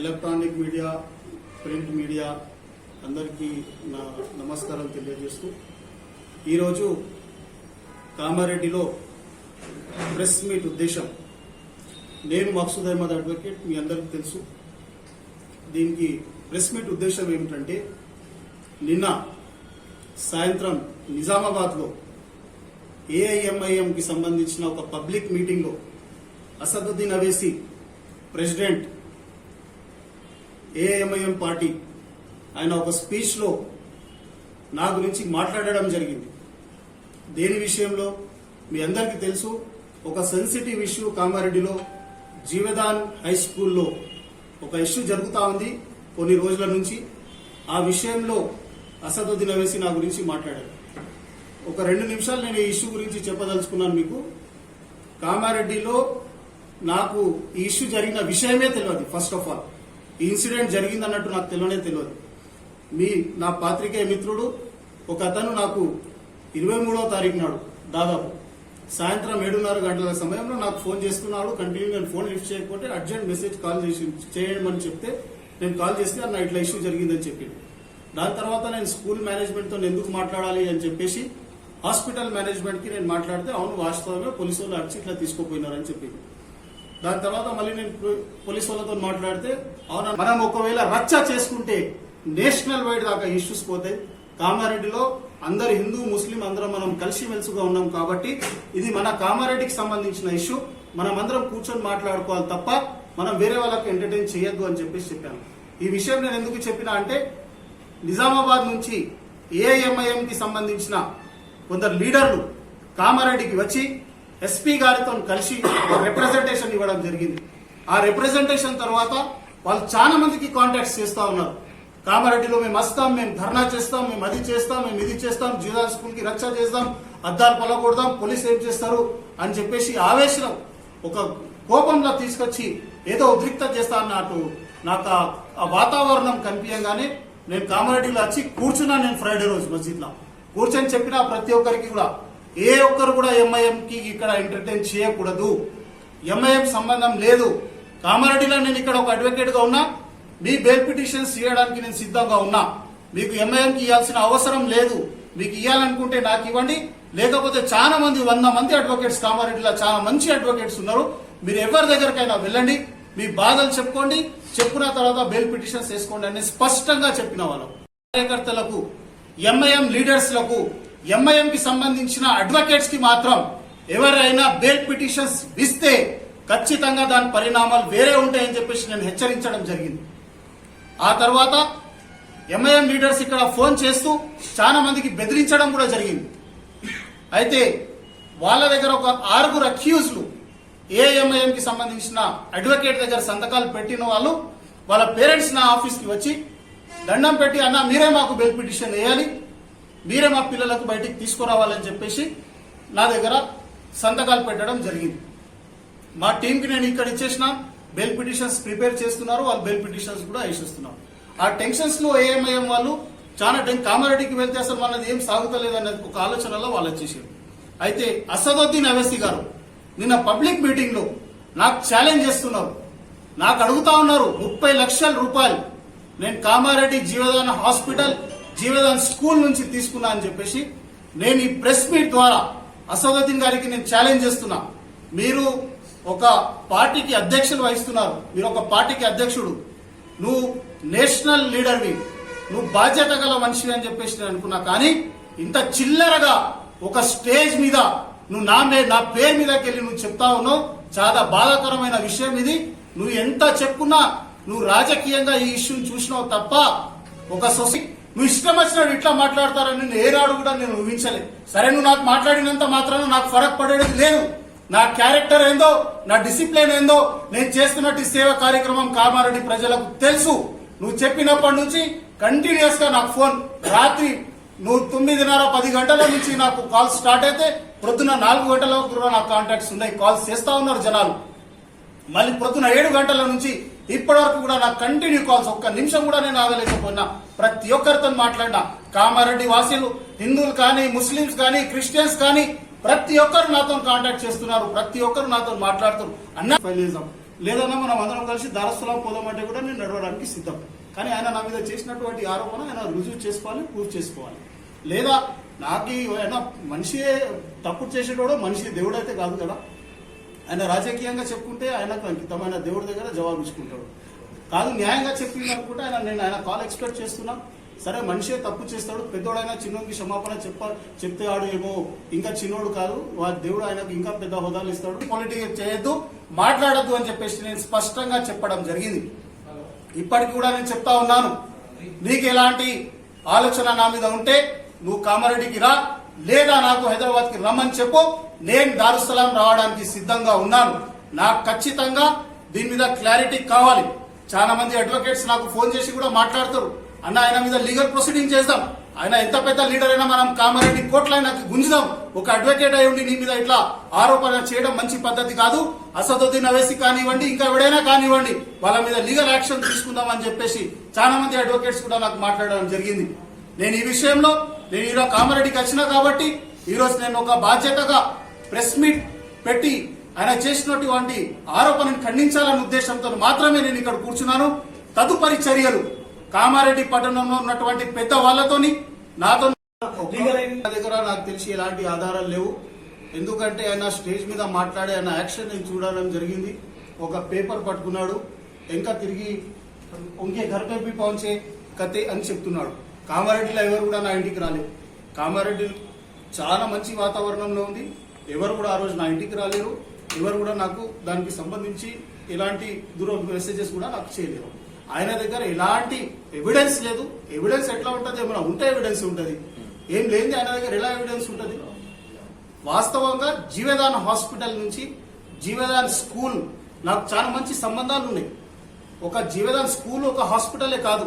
Electronic media, print media అందరికీ నా నమస్కారం తెలియజేస్తూ ఈరోజు కామారెడ్డిలో ప్రెస్ మీట్ ఉద్దేశం, నేను మక్సూద్ అహ్మద్ అడ్వకేట్, మీ అందరికీ తెలుసు. దీనికి ప్రెస్ మీట్ ఉద్దేశం ఏమిటంటే, నిన్న సాయంత్రం నిజామాబాద్లో ఏఐఎంఐఎంకి సంబంధించిన ఒక పబ్లిక్ మీటింగ్లో అసదుద్దీన్ అవైసీ ప్రెసిడెంట్ ఏఐఎంఐఎం పార్టీ ఆయన ఒక స్పీచ్లో నా గురించి మాట్లాడడం జరిగింది. దేని విషయంలో మీ అందరికీ తెలుసు, ఒక సెన్సిటివ్ ఇష్యూ కామారెడ్డిలో జీవదాన్ హై స్కూల్లో ఒక ఇష్యూ జరుగుతూ ఉంది కొన్ని రోజుల నుంచి. ఆ విషయంలో అసదుద్దీన్ అవైసీ నా గురించి మాట్లాడారు. ఒక 2 నిమిషాలు నేను ఈ ఇష్యూ గురించి చెప్పదలుచుకున్నాను మీకు. కామారెడ్డిలో నాకు ఈ ఇష్యూ జరిగిన విషయమే తెలియదు. ఫస్ట్ ఆఫ్ ఆల్ ఈ ఇన్సిడెంట్ జరిగిందన్నట్టు నాకు తెలియదు. నా పాత్రికేయ మిత్రుడు ఒక అతను నాకు 23వ తారీఖు నాడు దాదాపు సాయంత్రం 7:30 గంటల సమయంలో నాకు ఫోన్ చేస్తున్నాడు. కంటిన్యూ నేను ఫోన్ లిఫ్ట్ చేయకపోతే అర్జెంట్ మెసేజ్ కాల్ చేయమని చెప్తే నేను కాల్ చేస్తే అన్న ఇట్లా ఇష్యూ జరిగిందని చెప్పింది. దాని తర్వాత నేను స్కూల్ మేనేజ్మెంట్తో ఎందుకు మాట్లాడాలి అని చెప్పేసి హాస్పిటల్ మేనేజ్మెంట్కి నేను మాట్లాడితే, అవును వాస్తవమే పోలీసు వాళ్ళు అడిచి ఇట్లా తీసుకుపోయినారని చెప్పింది. దాని తర్వాత మళ్ళీ నేను పోలీసు వాళ్ళతో మాట్లాడితే, అవునా మనం ఒకవేళ రచ్చ చేసుకుంటే నేషనల్ వైడ్ దాకా ఇష్యూస్ పోతాయి. కామారెడ్డిలో అందరు హిందూ ముస్లిం అందరం మనం కలిసిమెలిసిగా ఉన్నాం కాబట్టి ఇది మన కామారెడ్డికి సంబంధించిన ఇష్యూ, మనం అందరం కూర్చొని మాట్లాడుకోవాలి తప్ప మనం వేరే వాళ్ళకి ఎంటర్టైన్ చేయొద్దు అని చెప్పేసి చెప్పాను. ఈ విషయం నేను ఎందుకు చెప్పినా అంటే, నిజామాబాద్ నుంచి ఏఐఎంఐఎంకి సంబంధించిన కొందరు లీడర్లు కామారెడ్డికి వచ్చి ఎస్పీ గారితో కలిసి రిప్రజెంటేషన్ ఇవ్వడం జరిగింది. ఆ రిప్రజెంటేషన్ తర్వాత వాళ్ళు చాలా మందికి కాంటాక్ట్స్ చేస్తూ ఉన్నారు. కామారెడ్డిలో మేము వస్తాం, మేము ధర్నా చేస్తాం, మేము అది చేస్తాం, మేము ఇది చేస్తాం, జీవదాన్ స్కూల్ కి రక్ష చేస్తాం, అద్దాలు పలగొడదాం, పోలీసు ఏం చేస్తారు అని చెప్పేసి ఆవేశం ఒక కోపంలో తీసుకొచ్చి ఏదో ఉద్రిక్త చేస్తా అన్నట్టు నాకు ఆ వాతావరణం కనిపించగానే నేను కామారెడ్డిలో వచ్చి కూర్చున్నా. నేను ఫ్రైడే రోజు మస్జిద్లో కూర్చొని చెప్పిన ప్రతి ఒక్కరికి కూడా, ఏ ఒక్కరు కూడా ఎంఐఎంకి ఇక్కడ ఎంటర్టైన్ చేయకూడదు, ఎంఐఎం సంబంధం లేదు. కామారెడ్డిలో నేను ఇక్కడ ఒక అడ్వకేట్ గా ఉన్నా, మీ బెయిల్ పిటిషన్స్ చేయడానికి నేను సిద్ధంగా ఉన్నా. మీకు ఎంఐఎంకి ఇవ్వాల్సిన అవసరం లేదు. మీకు ఇవ్వాలనుకుంటే నాకు ఇవ్వండి, లేకపోతే చాలా మంది 100 మంది అడ్వకేట్స్ కామారెడ్డిలో చాలా మంచి అడ్వకేట్స్ ఉన్నారు. మీరు ఎవరి దగ్గరకైనా వెళ్ళండి, మీ బాధలు చెప్పుకోండి, చెప్పుకున్న తర్వాత బెయిల్ పిటిషన్స్ వేసుకోండి అని స్పష్టంగా చెప్పిన వాళ్ళం. కార్యకర్తలకు, ఎంఐఎం లీడర్స్లకు, ఎంఐఎం కి సంబంధించిన అడ్వకేట్స్ కి మాత్రం ఎవరైనా బెయిల్ పిటిషన్స్ ఇస్తే ఖచ్చితంగా దాని పరిణామాలు వేరే ఉంటాయని చెప్పేసి నేను హెచ్చరించడం జరిగింది. ఆ తర్వాత ఎంఐఎం లీడర్స్ ఇక్కడ ఫోన్ చేస్తూ చాలా మందికి బెదిరించడం కూడా జరిగింది. అయితే వాళ్ళ దగ్గర ఒక 6 అక్యూజ్లు ఏఐఎంఐఎం కి సంబంధించిన అడ్వకేట్ దగ్గర సంతకాలు పెట్టిన వాళ్ళు వాళ్ళ పేరెంట్స్ నా ఆఫీస్కి వచ్చి దండం పెట్టి, అన్న మీరే మాకు బెయిల్ పిటిషన్ వేయాలి, మీరే మా పిల్లలకు బయటికి తీసుకురావాలని చెప్పేసి నా దగ్గర సంతకాలు పెట్టడం జరిగింది. మా టీంకి నేను ఇక్కడ ఇచ్చేసిన బెయిల్ పిటిషన్స్ ప్రిపేర్ చేస్తున్నారు, వాళ్ళు బెయిల్ పిటిషన్స్ కూడా వేసేస్తున్నారు. ఆ టెన్షన్స్ లో ఏఎంఐఎం వాళ్ళు చాలా కామారెడ్డికి వెళ్తే అసలు మనది ఏం సాగుతలేదనే ఒక ఆలోచనలో వాళ్ళు వచ్చేసారు. అయితే అసదుద్దీన్ అవైసీ గారు నిన్న పబ్లిక్ మీటింగ్ లో నాకు ఛాలెంజ్ చేస్తున్నారు, నాకు అడుగుతా ఉన్నారు 30 లక్షల రూపాయలు నేను కామారెడ్డి జీవదాన్ హాస్పిటల్, జీవదాన్ స్కూల్ నుంచి తీసుకున్నా అని చెప్పేసి నేను ఈ ప్రెస్ మీట్ ద్వారా అసదుద్దీన్ గారికి నేను ఛాలెంజ్ చేస్తున్నా. మీరు ఒక పార్టీకి అధ్యక్షులు వహిస్తున్నారు, మీరు ఒక పార్టీకి అధ్యక్షుడు, నువ్వు నేషనల్ లీడర్వి, నువ్వు బాధ్యత గల మనిషివి అని చెప్పేసి నేను అనుకున్నా. కానీ ఇంత చిల్లరగా ఒక స్టేజ్ మీద నువ్వు నా పేరు మీదకి వెళ్ళి నువ్వు చెప్తా ఉన్నావు. చాలా బాధాకరమైన విషయం ఇది. నువ్వు ఎంత చెప్పుకున్నా నువ్వు రాజకీయంగా ఈ ఇష్యూని చూసినావు తప్ప ఒక నువ్వు ఇష్టం వచ్చినట్టు ఇట్లా మాట్లాడతారని నేను ఏనాడు కూడా నేను ఊహించలేదు. సరే, నువ్వు నాకు మాట్లాడినంత మాత్రాన నాకు ఫరక్ పడేది లేదు. నా క్యారెక్టర్ ఏందో, నా డిసిప్లిన్ ఏందో, నేను చేస్తున్నట్టు సేవా కార్యక్రమం కామారెడ్డి ప్రజలకు తెలుసు. నువ్వు చెప్పినప్పటి నుంచి కంటిన్యూస్ గా నాకు ఫోన్, రాత్రి నువ్వు 9:30-10 గంటల నుంచి నాకు కాల్స్ స్టార్ట్ అయితే ప్రొద్దున 4 గంటల వరకు కూడా నాకు కాంటాక్ట్స్ ఉన్నాయి, కాల్స్ చేస్తా ఉన్నారు జనాలు. మళ్ళీ ప్రొద్దున 7 గంటల నుంచి ఇప్పటి వరకు కూడా నాకు కంటిన్యూ కాల్స్, ఒక్క నిమిషం కూడా నేను ఆగలేకపోయినా. ప్రతి ఒక్కరితో మాట్లాడినా, కామారెడ్డి వాసీలు హిందువులు కానీ, ముస్లింస్ కానీ, క్రిస్టియన్స్ కానీ ప్రతి ఒక్కరు నాతో కాంటాక్ట్ చేస్తున్నారు, ప్రతి ఒక్కరు నాతో మాట్లాడుతున్నారు. అన్న లేదన్నా మనం అందరం కలిసి దారస్థలం పోదామంటే కూడా నేను నడవడానికి సిద్ధం. కానీ ఆయన నా మీద చేసినటువంటి ఆరోపణ ఆయన రుజువు చేసుకోవాలి, ప్రూఫ్ చేసుకోవాలి. లేదా నాకు ఆయన మనిషి తప్పు చేసేటోడో మనిషి దేవుడు అయితే కాదు కదా. ఆయన రాజకీయంగా చెప్పుకుంటే ఆయనకు అంకితమైన దేవుడి దగ్గర జవాబు ఇచ్చుకుంటాడు. కాదు న్యాయంగా చెప్పింది అనుకుంటే నేను ఆయన కాల్ ఎక్స్పెక్ట్ చేస్తున్నా. సరే మనిషే తప్పు చేస్తాడు, పెద్దోడైనా చిన్నోడికి క్షమాపణ చెప్తాడు ఏమో, ఇంకా చిన్నోడు కాదు, దేవుడు ఆయనకు ఇంకా పెద్ద హోదాలు ఇస్తాడు. పొలిటిక్స్ చేయొద్దు, మాట్లాడద్దు అని చెప్పేసి నేను స్పష్టంగా చెప్పడం జరిగింది. ఇప్పటికి కూడా నేను చెప్తా ఉన్నాను, నీకు ఎలాంటి ఆలోచన నా మీద ఉంటే నువ్వు కామారెడ్డికి రా, లేదా నాకు హైదరాబాద్ కి రమ్మని చెప్పు, నేను దారుస్థలం రావడానికి సిద్ధంగా ఉన్నాను. నాకు ఖచ్చితంగా దీని మీద క్లారిటీ కావాలి. చాలా మంది అడ్వకేట్స్ నాకు ఫోన్ చేసి కూడా మాట్లాడతారు, అన్న ఆయన మీద లీగల్ ప్రొసీడింగ్ చేద్దాం, ఆయన ఎంత పెద్ద లీడర్ అయినా మనం కామారెడ్డి కోర్టులో ఆయనకు గుంజుదాం, ఒక అడ్వకేట్ అయి ఉండి నీ మీద ఇట్లా ఆరోపణ చేయడం మంచి పద్ధతి కాదు, అసదుద్దీన్ అవైసీ కానివ్వండి ఇంకా ఎవడైనా కానివ్వండి వాళ్ళ మీద లీగల్ యాక్షన్ తీసుకుందాం అని చెప్పేసి చాలా మంది అడ్వకేట్స్ కూడా నాకు మాట్లాడడం జరిగింది. నేను ఈ విషయంలో నేను ఈరోజు కామారెడ్డికి వచ్చినా కాబట్టి ఈరోజు నేను ఒక బాధ్యతగా ప్రెస్ మీట్ పెట్టి ఆయన చేసినటువంటి ఆరోపణను ఖండించాలనే ఉద్దేశంతో మాత్రమే నేను ఇక్కడ కూర్చున్నాను. తదుపరి చర్యలు కామారెడ్డి పట్టణంలో ఉన్నటువంటి పెద్ద వాళ్ళతోని నాతో దగ్గర నాకు తెలిసి ఎలాంటి ఆధారాలు లేవు. ఎందుకంటే ఆయన స్టేజ్ మీద మాట్లాడే ఆయన యాక్షన్ నేను చూడడం జరిగింది. ఒక పేపర్ పట్టుకున్నాడు, ఇంకా తిరిగి ఉంకే ఘర్ పే భీ పहुंचे కతే అని చెప్తున్నాడు. కామారెడ్డిలో ఎవరు కూడా నా ఇంటికి రాలేదు. కామారెడ్డి చాలా మంచి వాతావరణంలో ఉంది, ఎవరు కూడా ఆ రోజు నా ఇంటికి రాలేరు, ఎవరు కూడా నాకు దానికి సంబంధించి ఎలాంటి దూర మెసేజెస్ కూడా నాకు చేయలేరు. ఆయన దగ్గర ఎలాంటి ఎవిడెన్స్ లేదు. ఎవిడెన్స్ ఎట్లా ఉంటుంది, ఏమైనా ఉంటే ఎవిడెన్స్ ఉంటుంది, ఏం లేని ఆయన దగ్గర ఎలా ఎవిడెన్స్ ఉంటుంది. వాస్తవంగా జీవదాన్ హాస్పిటల్ నుంచి జీవదాన్ స్కూల్ నాకు చాలా మంచి సంబంధాలు ఉన్నాయి. ఒక జీవదాన్ స్కూల్ ఒక హాస్పిటలే కాదు,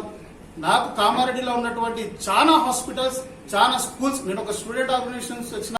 నాకు కామారెడ్డిలో ఉన్నటువంటి చాలా హాస్పిటల్స్, చాలా స్కూల్స్, నేను ఒక స్టూడెంట్ ఆర్గనైజేషన్స్ వచ్చిన